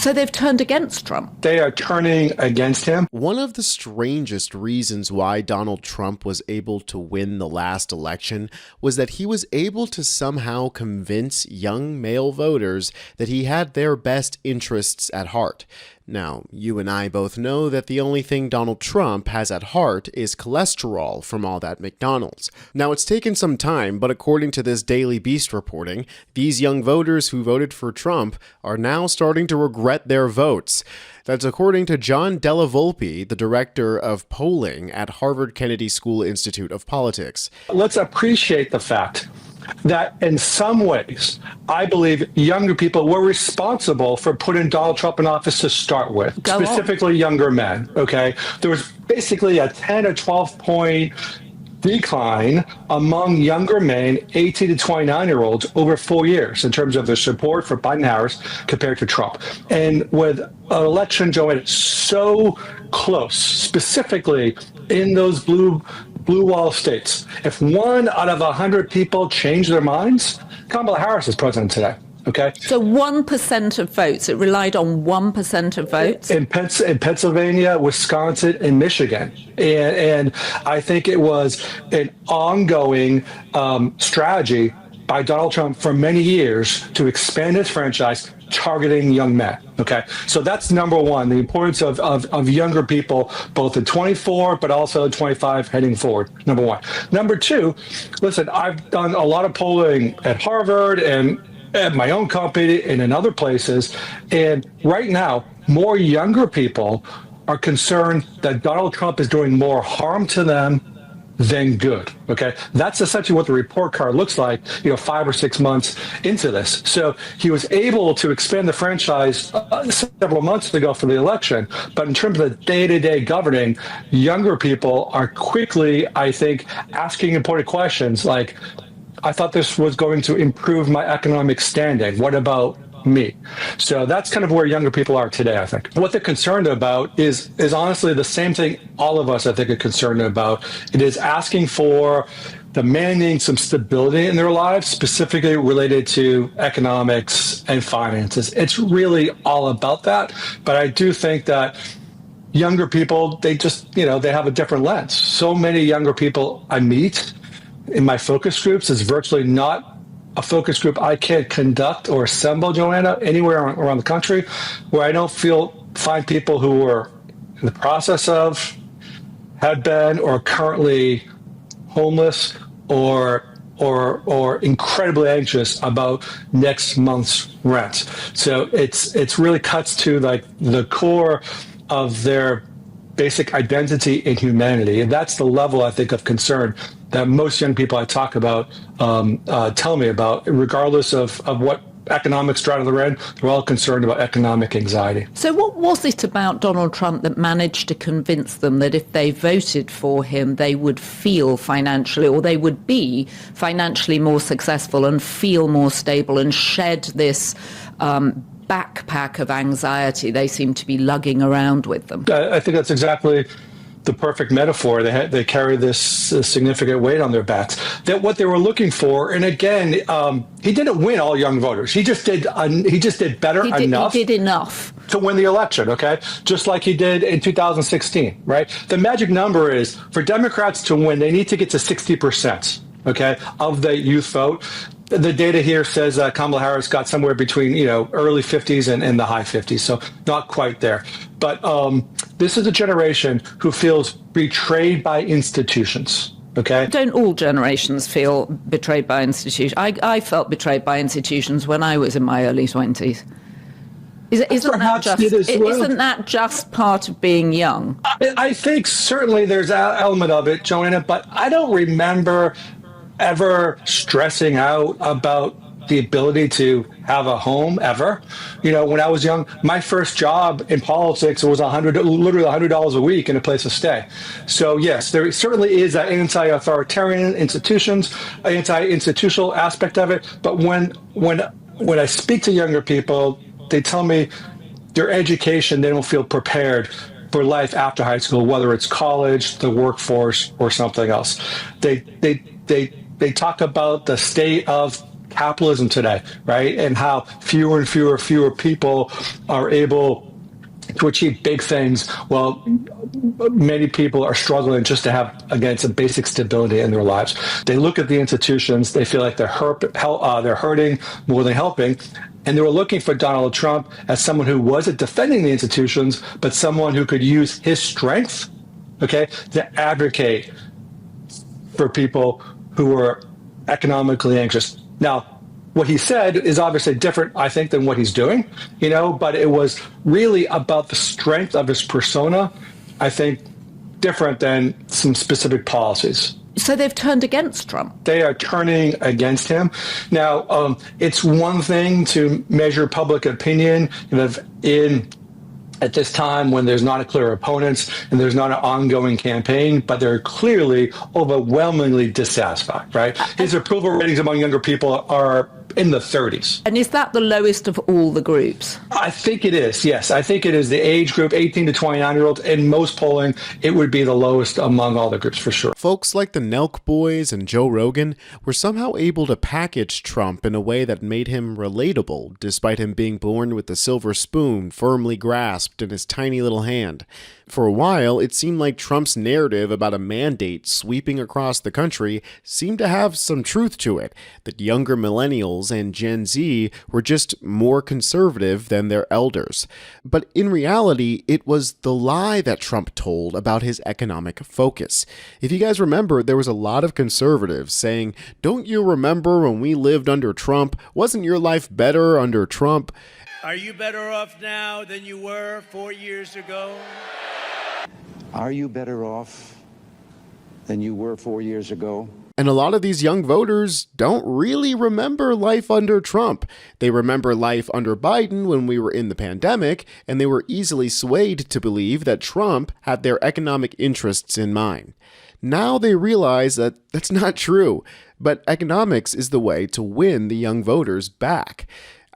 So they've turned against Trump. They are turning against him. One of the strangest reasons why Donald Trump was able to win the last election was that he was able to somehow convince young male voters that he had their best interests at heart. Now, you and I both know that the only thing Donald Trump has at heart is cholesterol from all that McDonald's. Now, it's taken some time, but according to this Daily Beast reporting, these young voters who voted for Trump are now starting to regret their votes. That's according to John Della Volpe, the director of polling at Harvard Kennedy School Institute of Politics. Let's appreciate the fact that in some ways, I believe younger people were responsible for putting Donald Trump in office to start with, specifically younger men, okay? There was basically a 10 or 12 point decline among younger men, 18 to 29-year-olds, over 4 years in terms of their support for Biden-Harris compared to Trump. And with an election, Joanna, so close, specifically in those blue wall states, if 1 out of 100 people change their minds, Kamala Harris is president today. Okay. So 1% of votes, it relied on 1% of votes? In Pennsylvania, Wisconsin, and Michigan. And I think it was an ongoing strategy by Donald Trump for many years to expand his franchise targeting young men. Okay. So that's number one, the importance of younger people, both at 24, but also at 25 heading forward. Number one. Number two, listen, I've done a lot of polling at Harvard and at my own company and in other places. And right now, more younger people are concerned that Donald Trump is doing more harm to them than good. Okay. That's essentially what the report card looks like, 5 or 6 months into this. So he was able to expand the franchise several months ago for the election. But in terms of the day-to-day governing, younger people are quickly, I think, asking important questions like, I thought this was going to improve my economic standing. What about me? So that's kind of where younger people are today, I think. What they're concerned about is honestly the same thing all of us, I think, are concerned about. It is asking for, demanding some stability in their lives, specifically related to economics and finances. It's really all about that. But I do think that younger people, they just, they have a different lens. So many younger people I meet in my focus groups is virtually not a focus group I can conduct or assemble, Joanna, anywhere around the country where I don't find people who are in the process of, have been, or currently homeless or incredibly anxious about next month's rent. So it's really cuts to like the core of their basic identity and humanity. And that's the level, I think, of concern that most young people I talk about tell me about, regardless of what economic strata they're in. They're all concerned about economic anxiety. So what was it about Donald Trump that managed to convince them that if they voted for him, they would feel financially, or they would be financially more successful and feel more stable and shed this backpack of anxiety they seem to be lugging around with them? I think that's exactly the perfect metaphor. They carry this significant weight on their backs. That what they were looking for, and again, he didn't win all young voters. He just did better enough. He did enough to win the election. Okay, just like he did in 2016. Right. The magic number is for Democrats to win, they need to get to 60%. Okay, of the youth vote. The data here says Kamala Harris got somewhere between, early 50s and the high 50s, so not quite there. But this is a generation who feels betrayed by institutions. Okay. Don't all generations feel betrayed by institutions? I felt betrayed by institutions when I was in my early 20s. Isn't that just part of being young? I think certainly there's an element of it, Joanna, but I don't remember ever stressing out about the ability to have a home ever. When I was young, my first job in politics was literally $100 a week and a place to stay. So yes, there certainly is that anti-authoritarian anti-institutional aspect of it. But when I speak to younger people, they tell me their education, they don't feel prepared for life after high school, whether it's college, the workforce, or something else. They talk about the state of capitalism today, right? And how fewer and fewer people are able to achieve big things, while many people are struggling just to have, again, some basic stability in their lives. They look at the institutions, they feel like they're hurting more than helping, and they were looking for Donald Trump as someone who wasn't defending the institutions, but someone who could use his strength, okay, to advocate for people who were economically anxious. Now, what he said is obviously different, I think, than what he's doing, but it was really about the strength of his persona, I think, different than some specific policies. So they've turned against Trump. They are turning against him. Now, it's one thing to measure public opinion at this time when there's not a clear opponents and there's not an ongoing campaign, but they're clearly overwhelmingly dissatisfied, right? His approval ratings among younger people are in the 30s. And is that the lowest of all the groups? I think it is, yes. I think it is the age group, 18 to 29-year-olds. In most polling, it would be the lowest among all the groups, for sure. Folks like the Nelk Boys and Joe Rogan were somehow able to package Trump in a way that made him relatable, despite him being born with the silver spoon firmly grasped in his tiny little hand. For a while, it seemed like Trump's narrative about a mandate sweeping across the country seemed to have some truth to it, that younger millennials and Gen Z were just more conservative than their elders. But in reality, it was the lie that Trump told about his economic focus. If you guys remember, there was a lot of conservatives saying, "Don't you remember when we lived under Trump? Wasn't your life better under Trump?" Are you better off now than you were 4 years ago? Are you better off than you were 4 years ago? And a lot of these young voters don't really remember life under Trump. They remember life under Biden when we were in the pandemic, and they were easily swayed to believe that Trump had their economic interests in mind. Now they realize that that's not true, but economics is the way to win the young voters back.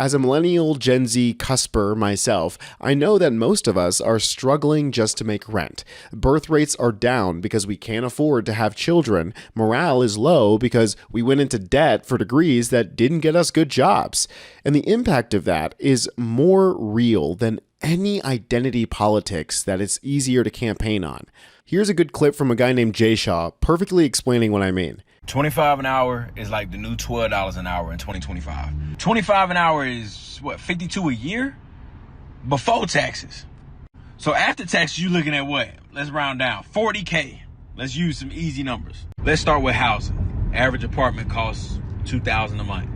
As a millennial Gen Z cusper myself, I know that most of us are struggling just to make rent. Birth rates are down because we can't afford to have children. Morale is low because we went into debt for degrees that didn't get us good jobs. And the impact of that is more real than any identity politics that it's easier to campaign on. Here's a good clip from a guy named Jay Shaw, perfectly explaining what I mean. $25 an hour is like the new $12 an hour in 2025. $25 an hour is, what, $52 a year? Before taxes. So after taxes, you're looking at what? Let's round down. $40K. Let's use some easy numbers. Let's start with housing. Average apartment costs $2,000 a month.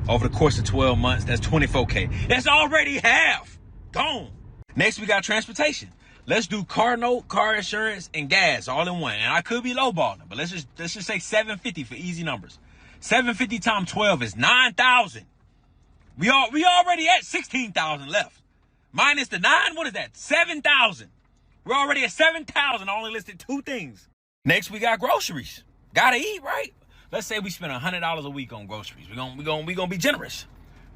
Over the course of 12 months, that's $24K. That's already half. Gone. Next, we got transportation. Let's do car note, car insurance, and gas all in one. And I could be lowballing, but let's just say $750 for easy numbers. $750 times 12 is $9,000. We already at $16,000 left. Minus the 9, what is that? $7,000. We're already at $7,000. I only listed 2 things. Next, we got groceries. Gotta eat, right? Let's say we spend $100 a week on groceries. We're gonna be generous.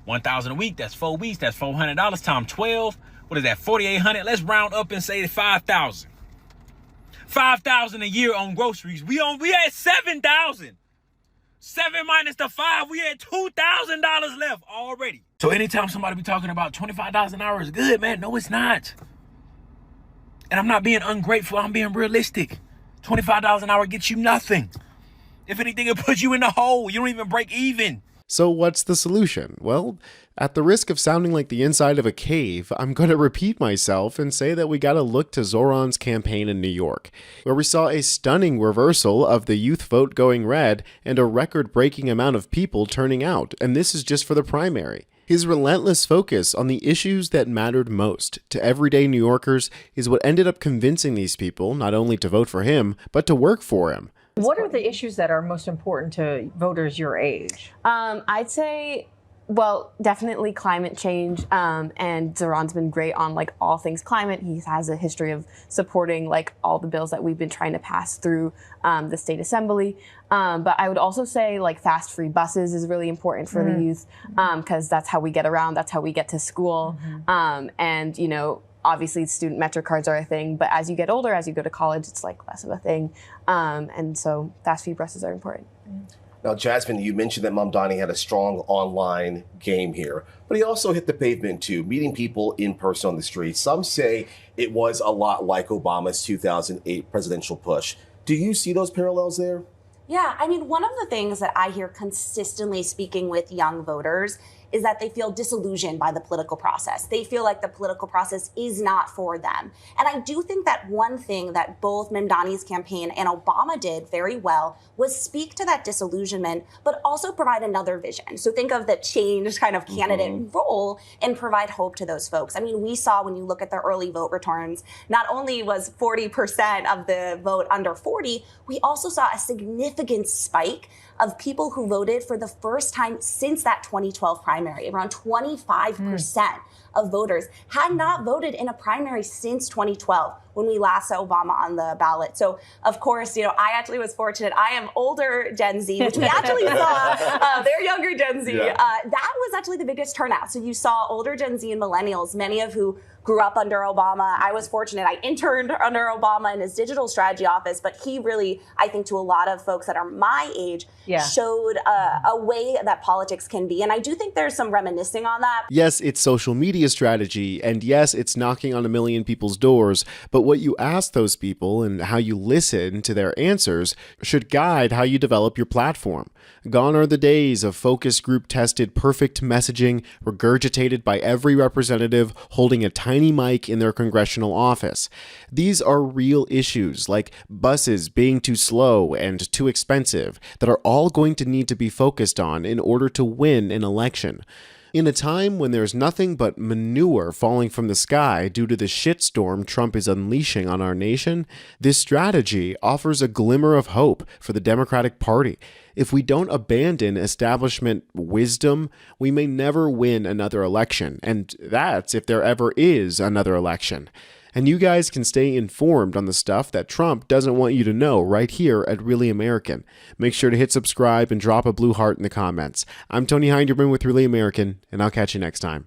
$1,000 a week. That's 4 weeks. That's $400 times 12. What is that? $4,800. Let's round up and say $5,000. $5,000 a year on groceries. We at $7,000. 7 minus the 5, we had $2,000 left already. So anytime somebody be talking about $25 an hour is good, man, no, it's not. And I'm not being ungrateful. I'm being realistic. $25 an hour gets you nothing. If anything, it puts you in the hole. You don't even break even. So what's the solution? Well, at the risk of sounding like the inside of a cave, I'm going to repeat myself and say that we got to look to Zoran's campaign in New York, where we saw a stunning reversal of the youth vote going red and a record-breaking amount of people turning out, and this is just for the primary. His relentless focus on the issues that mattered most to everyday New Yorkers is what ended up convincing these people not only to vote for him, but to work for him. What are the issues that are most important to voters your age? I'd say, well, definitely climate change. And Zoran's been great on like all things climate. He has a history of supporting like all the bills that we've been trying to pass through the state assembly. But I would also say like fast free buses is really important for the youth because that's how we get around. That's how we get to school. And, you know, obviously student Metro cards are a thing, but as you get older, as you go to college, it's like less of a thing. And so fast food buses are important. Now, Jasmine, you mentioned that Mamdani had a strong online game here, but he also hit the pavement too, meeting people in person on the street. Some say it was a lot like Obama's 2008 presidential push. Do you see those parallels there? Yeah, I mean, one of the things that I hear consistently speaking with young voters is that they feel disillusioned by the political process. They feel like the political process is not for them. And I do think that one thing that both Mamdani's campaign and Obama did very well was speak to that disillusionment, but also provide another vision. So think of the change kind of candidate role and provide hope to those folks. I mean, we saw when you look at the early vote returns, not only was 40% of the vote under 40, we also saw a significant spike of people who voted for the first time since that 2012 primary. Around 25% of voters had not voted in a primary since 2012 when we last saw Obama on the ballot. So, of course, you know, I actually was fortunate. I am older Gen Z, which we actually saw. They're younger Gen Z. Yeah. That was actually the biggest turnout. So you saw older Gen Z and millennials, many of who grew up under Obama. I was fortunate. I interned under Obama in his digital strategy office, but he really, I think, to a lot of folks that are my age, showed a way that politics can be. And I do think there's some reminiscing on that. Yes, it's social media strategy, and yes, it's knocking on a million people's doors, but what you ask those people and how you listen to their answers should guide how you develop your platform. Gone are the days of focus group tested perfect messaging regurgitated by every representative holding a tiny mic in their congressional office. These are real issues like buses being too slow and too expensive that are all going to need to be focused on in order to win an election. In a time when there's nothing but manure falling from the sky due to the shitstorm Trump is unleashing on our nation, this strategy offers a glimmer of hope for the Democratic Party. If we don't abandon establishment wisdom, we may never win another election, and that's if there ever is another election. And you guys can stay informed on the stuff that Trump doesn't want you to know right here at Really American. Make sure to hit subscribe and drop a blue heart in the comments. I'm Tony Hinderman with Really American, and I'll catch you next time.